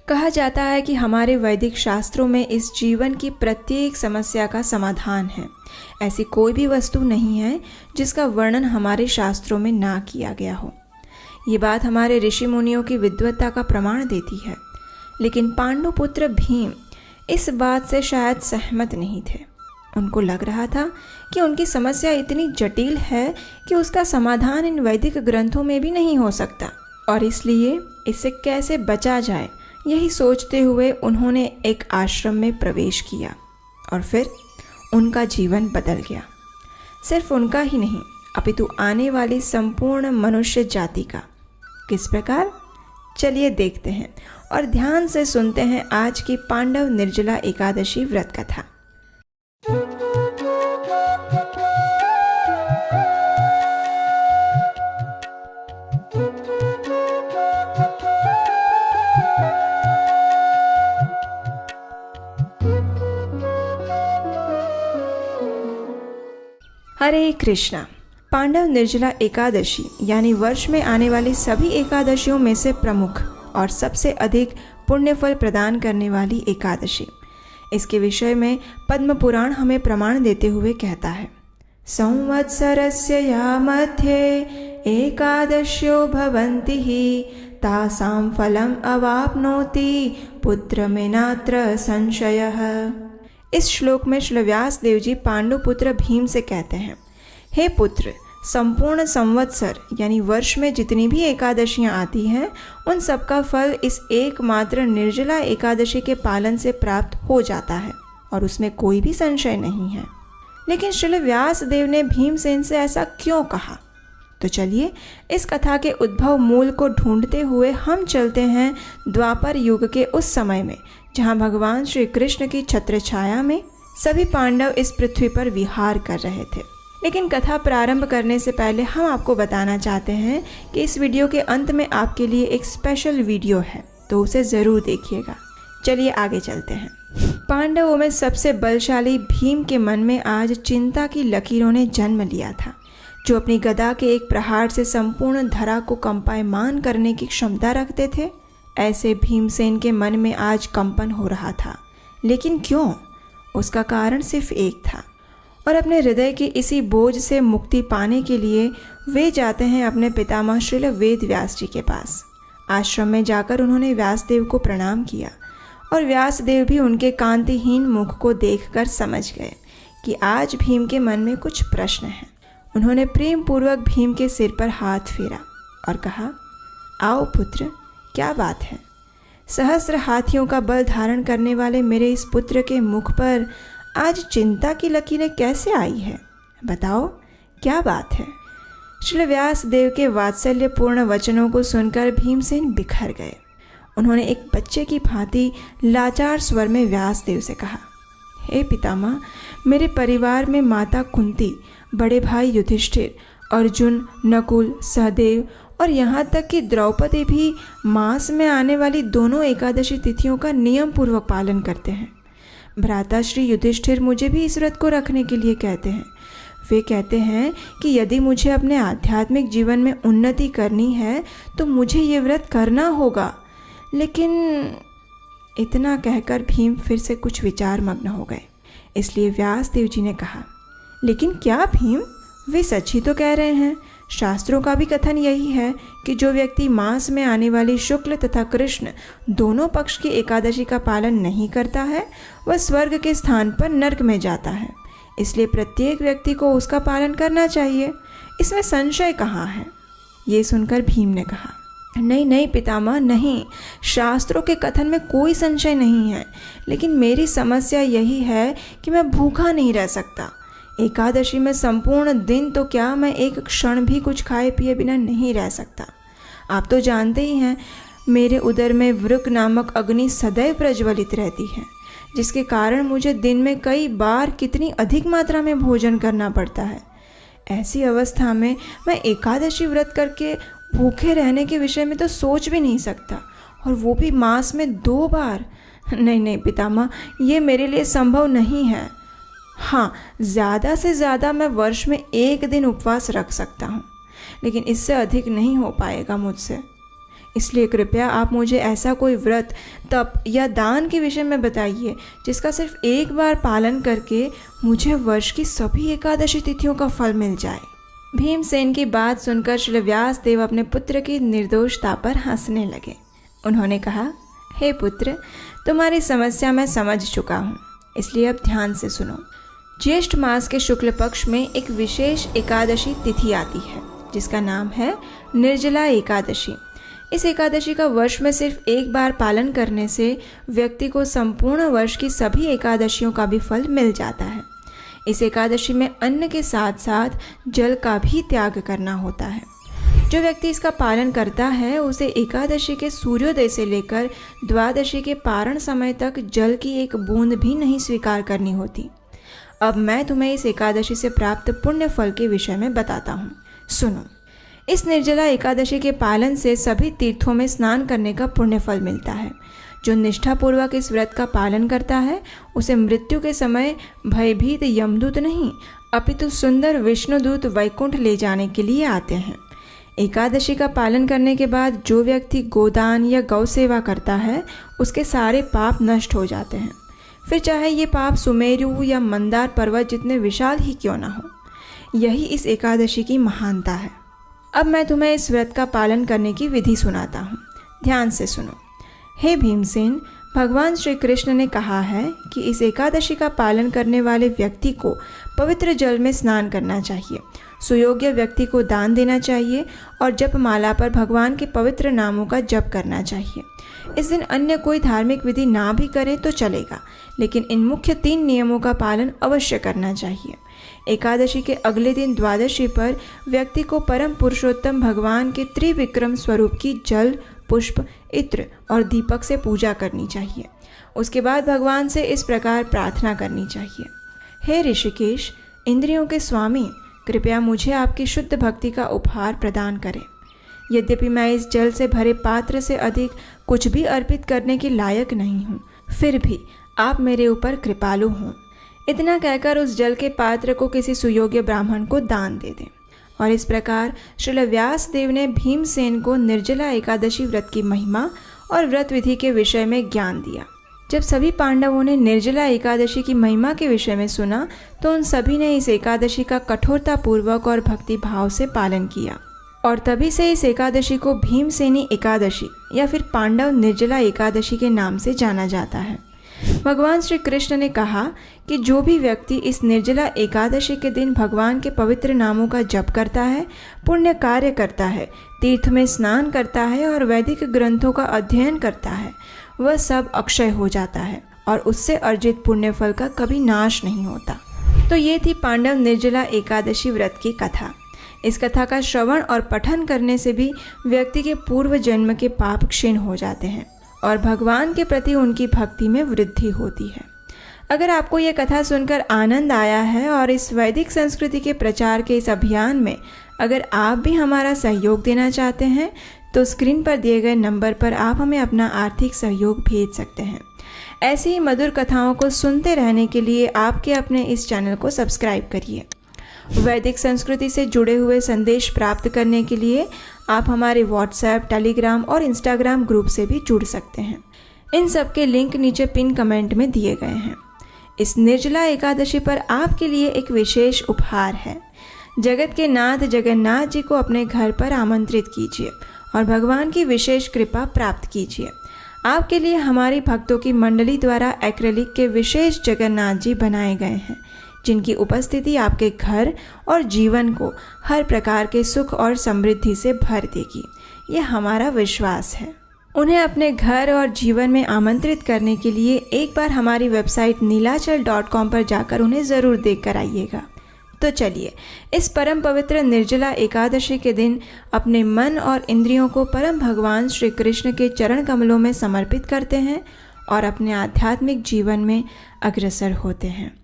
कहा जाता है कि हमारे वैदिक शास्त्रों में इस जीवन की प्रत्येक समस्या का समाधान है। ऐसी कोई भी वस्तु नहीं है जिसका वर्णन हमारे शास्त्रों में ना किया गया हो। ये बात हमारे ऋषि मुनियों की विद्वत्ता का प्रमाण देती है। लेकिन पांडुपुत्र भीम इस बात से शायद सहमत नहीं थे। उनको लग रहा था कि उनकी समस्या इतनी जटिल है कि उसका समाधान इन वैदिक ग्रंथों में भी नहीं हो सकता, और इसलिए इससे कैसे बचा जाए यही सोचते हुए उन्होंने एक आश्रम में प्रवेश किया और फिर उनका जीवन बदल गया। सिर्फ उनका ही नहीं अपितु आने वाली संपूर्ण मनुष्य जाति का। किस प्रकार? चलिए देखते हैं और ध्यान से सुनते हैं आज की पांडव निर्जला एकादशी व्रत कथा। हरे कृष्णा। पांडव निर्जला एकादशी यानी वर्ष में आने वाली सभी एकादशियों में से प्रमुख और सबसे अधिक पुण्यफल प्रदान करने वाली एकादशी। इसके विषय में पद्म पुराण हमें प्रमाण देते हुए कहता है, संवत्सरस्य या मध्ये एकादश्यो भवन्ति हि तासां फलम् अवाप्नोति पुत्रमेनात्र संशयः। इस श्लोक में श्री व्यास देव जी पांडुपुत्र भीम से कहते हैं, हे पुत्र, संपूर्ण संवत्सर यानी वर्ष में जितनी भी एकादशियां आती हैं उन सबका फल इस एकमात्र निर्जला एकादशी के पालन से प्राप्त हो जाता है और उसमें कोई भी संशय नहीं है। लेकिन श्री व्यास देव ने भीमसेन से ऐसा क्यों कहा? तो चलिए इस कथा के उद्भव मूल को ढूंढते हुए हम चलते हैं द्वापर युग के उस समय में जहाँ भगवान श्री कृष्ण की छत्र छाया में सभी पांडव इस पृथ्वी पर विहार कर रहे थे। लेकिन कथा प्रारंभ करने से पहले हम आपको बताना चाहते हैं कि इस वीडियो के अंत में आपके लिए एक स्पेशल वीडियो है, तो उसे ज़रूर देखिएगा। चलिए आगे चलते हैं। पांडवों में सबसे बलशाली भीम के मन में आज चिंता की लकीरों ने जन्म लिया था, जो अपनी गदा के एक प्रहार से संपूर्ण धरा को कंपायमान करने की क्षमता रखते थे। ऐसे भीमसेन के मन में आज कंपन हो रहा था। लेकिन क्यों? उसका कारण सिर्फ एक था, और अपने हृदय की इसी बोझ से मुक्ति पाने के लिए वे जाते हैं अपने पितामह श्री वेद व्यास जी के पास। आश्रम में जाकर उन्होंने व्यासदेव को प्रणाम किया और व्यासदेव भी उनके कांतिहीन मुख को देखकर समझ गए कि आज भीम के मन में कुछ प्रश्न हैं। उन्होंने प्रेम पूर्वक भीम के सिर पर हाथ फेरा और कहा, आओ पुत्र, क्या बात है? सहस्र हाथियों का बल धारण करने वाले मेरे इस पुत्र के मुख पर आज चिंता की लकीरें कैसे आई है? बताओ, क्या बात है? श्री व्यास देव के वात्सल्यपूर्ण वचनों को सुनकर भीमसेन बिखर गए। उन्होंने एक बच्चे की भांति लाचार स्वर में व्यासदेव से कहा, हे पितामह, मेरे परिवार में माता कुंती, बड़े भाई युधिष्ठिर, अर्जुन, नकुल, सहदेव और यहाँ तक कि द्रौपदी भी मास में आने वाली दोनों एकादशी तिथियों का नियम पूर्वक पालन करते हैं। भ्राता श्री युधिष्ठिर मुझे भी इस व्रत को रखने के लिए कहते हैं। वे कहते हैं कि यदि मुझे अपने आध्यात्मिक जीवन में उन्नति करनी है तो मुझे ये व्रत करना होगा। लेकिन इतना कहकर भीम फिर से कुछ विचार मग्न हो गए। इसलिए व्यासदेव जी ने कहा, लेकिन क्या भीम, वे सच ही तो कह रहे हैं। शास्त्रों का भी कथन यही है कि जो व्यक्ति मास में आने वाली शुक्ल तथा कृष्ण दोनों पक्ष की एकादशी का पालन नहीं करता है वह स्वर्ग के स्थान पर नरक में जाता है। इसलिए प्रत्येक व्यक्ति को उसका पालन करना चाहिए। इसमें संशय कहाँ है? ये सुनकर भीम ने कहा, नहीं नहीं पितामह, नहीं, शास्त्रों के कथन में कोई संशय नहीं है। लेकिन मेरी समस्या यही है कि मैं भूखा नहीं रह सकता। एकादशी में संपूर्ण दिन तो क्या, मैं एक क्षण भी कुछ खाए पिए बिना नहीं रह सकता। आप तो जानते ही हैं, मेरे उदर में वृक नामक अग्नि सदैव प्रज्वलित रहती है, जिसके कारण मुझे दिन में कई बार कितनी अधिक मात्रा में भोजन करना पड़ता है। ऐसी अवस्था में मैं एकादशी व्रत करके भूखे रहने के विषय में तो सोच भी नहीं सकता, और वो भी मास में 2 बार। नहीं नहीं पितामह, ये मेरे लिए संभव नहीं है। हाँ, ज़्यादा से ज़्यादा मैं वर्ष में 1 दिन उपवास रख सकता हूँ, लेकिन इससे अधिक नहीं हो पाएगा मुझसे, इसलिए कृपया आप मुझे ऐसा कोई व्रत, तप या दान के विषय में बताइए जिसका सिर्फ एक बार पालन करके मुझे वर्ष की सभी एकादशी तिथियों का फल मिल जाए। भीमसेन की बात सुनकर श्री व्यास देव अपने पुत्र की निर्दोषता पर हंसने लगे। उन्होंने कहा, हे पुत्र, तुम्हारी समस्या मैं समझ चुका हूँ, इसलिए अब ध्यान से सुनो। ज्येष्ठ मास के शुक्ल पक्ष में एक विशेष एकादशी तिथि आती है जिसका नाम है निर्जला एकादशी। इस एकादशी का वर्ष में सिर्फ एक बार पालन करने से व्यक्ति को संपूर्ण वर्ष की सभी एकादशियों का भी फल मिल जाता है। इस एकादशी में अन्न के साथ साथ जल का भी त्याग करना होता है। जो व्यक्ति इसका पालन करता है उसे एकादशी के सूर्योदय से लेकर द्वादशी के पारण समय तक जल की एक बूंद भी नहीं स्वीकार करनी होती। अब मैं तुम्हें इस एकादशी से प्राप्त पुण्य फल के विषय में बताता हूँ, सुनो। इस निर्जला एकादशी के पालन से सभी तीर्थों में स्नान करने का पुण्य फल मिलता है। जो निष्ठापूर्वक इस व्रत का पालन करता है उसे मृत्यु के समय भयभीत यमदूत नहीं अपितु सुंदर विष्णुदूत वैकुंठ ले जाने के लिए आते हैं। एकादशी का पालन करने के बाद जो व्यक्ति गोदान या गौ सेवा करता है उसके सारे पाप नष्ट हो जाते हैं, फिर चाहे ये पाप सुमेरु या मंदार पर्वत जितने विशाल ही क्यों ना हो। यही इस एकादशी की महानता है। अब मैं तुम्हें इस व्रत का पालन करने की विधि सुनाता हूँ, ध्यान से सुनो। हे भीमसेन, भगवान श्री कृष्ण ने कहा है कि इस एकादशी का पालन करने वाले व्यक्ति को पवित्र जल में स्नान करना चाहिए, सुयोग्य व्यक्ति को दान देना चाहिए और जप माला पर भगवान के पवित्र नामों का जप करना चाहिए। इस दिन अन्य कोई धार्मिक विधि ना भी करे तो चलेगा, लेकिन इन मुख्य 3 नियमों का पालन अवश्य करना चाहिए। एकादशी के अगले दिन द्वादशी पर व्यक्ति को परम पुरुषोत्तम भगवान के त्रिविक्रम स्वरूप की जल, पुष्प, इत्र और दीपक से पूजा करनी चाहिए। उसके बाद भगवान से इस प्रकार प्रार्थना करनी चाहिए, हे ऋषिकेश, इंद्रियों के स्वामी, कृपया मुझे आपकी शुद्ध भक्ति का उपहार प्रदान करें। यद्यपि मैं इस जल से भरे पात्र से अधिक कुछ भी अर्पित करने के लायक नहीं हूँ, फिर भी आप मेरे ऊपर कृपालु हों। इतना कहकर उस जल के पात्र को किसी सुयोग्य ब्राह्मण को दान दे दें। और इस प्रकार श्री व्यास देव ने भीमसेन को निर्जला एकादशी व्रत की महिमा और व्रत विधि के विषय में ज्ञान दिया। जब सभी पांडवों ने निर्जला एकादशी की महिमा के विषय में सुना तो उन सभी ने इस एकादशी का कठोरतापूर्वक और भक्ति भाव से पालन किया और तभी से इस एकादशी को भीमसेनी एकादशी या फिर पांडव निर्जला एकादशी के नाम से जाना जाता है। भगवान श्री कृष्ण ने कहा कि जो भी व्यक्ति इस निर्जला एकादशी के दिन भगवान के पवित्र नामों का जप करता है, पुण्य कार्य करता है, तीर्थ में स्नान करता है और वैदिक ग्रंथों का अध्ययन करता है, वह सब अक्षय हो जाता है और उससे अर्जित पुण्य फल का कभी नाश नहीं होता। तो ये थी पांडव निर्जला एकादशी व्रत की कथा। इस कथा का श्रवण और पठन करने से भी व्यक्ति के पूर्व जन्म के पाप क्षीण हो जाते हैं और भगवान के प्रति उनकी भक्ति में वृद्धि होती है। अगर आपको ये कथा सुनकर आनंद आया है और इस वैदिक संस्कृति के प्रचार के इस अभियान में अगर आप भी हमारा सहयोग देना चाहते हैं तो स्क्रीन पर दिए गए नंबर पर आप हमें अपना आर्थिक सहयोग भेज सकते हैं। ऐसी ही मधुर कथाओं को सुनते रहने के लिए आपके अपने इस चैनल को सब्सक्राइब करिए। वैदिक संस्कृति से जुड़े हुए संदेश प्राप्त करने के लिए आप हमारे व्हाट्सएप, टेलीग्राम और इंस्टाग्राम ग्रुप से भी जुड़ सकते हैं। इन सब के लिंक नीचे पिन कमेंट में दिए गए हैं। इस निर्जला एकादशी पर आपके लिए एक विशेष उपहार है। जगत के नाथ जगन्नाथ जी को अपने घर पर आमंत्रित कीजिए और भगवान की विशेष कृपा प्राप्त कीजिए। आपके लिए हमारी भक्तों की मंडली द्वारा एक्रेलिक के विशेष जगन्नाथ जी बनाए गए हैं, जिनकी उपस्थिति आपके घर और जीवन को हर प्रकार के सुख और समृद्धि से भर देगी। ये हमारा विश्वास है। उन्हें अपने घर और जीवन में आमंत्रित करने के लिए एक बार हमारी वेबसाइट नीलाचल.com पर जाकर उन्हें ज़रूर देख कर आइएगा। तो चलिए इस परम पवित्र निर्जला एकादशी के दिन अपने मन और इंद्रियों को परम भगवान श्री कृष्ण के चरण कमलों में समर्पित करते हैं और अपने आध्यात्मिक जीवन में अग्रसर होते हैं।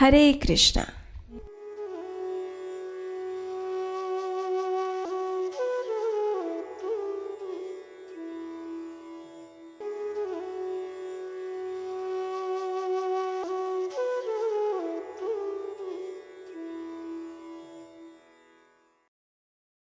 हरे कृष्णा।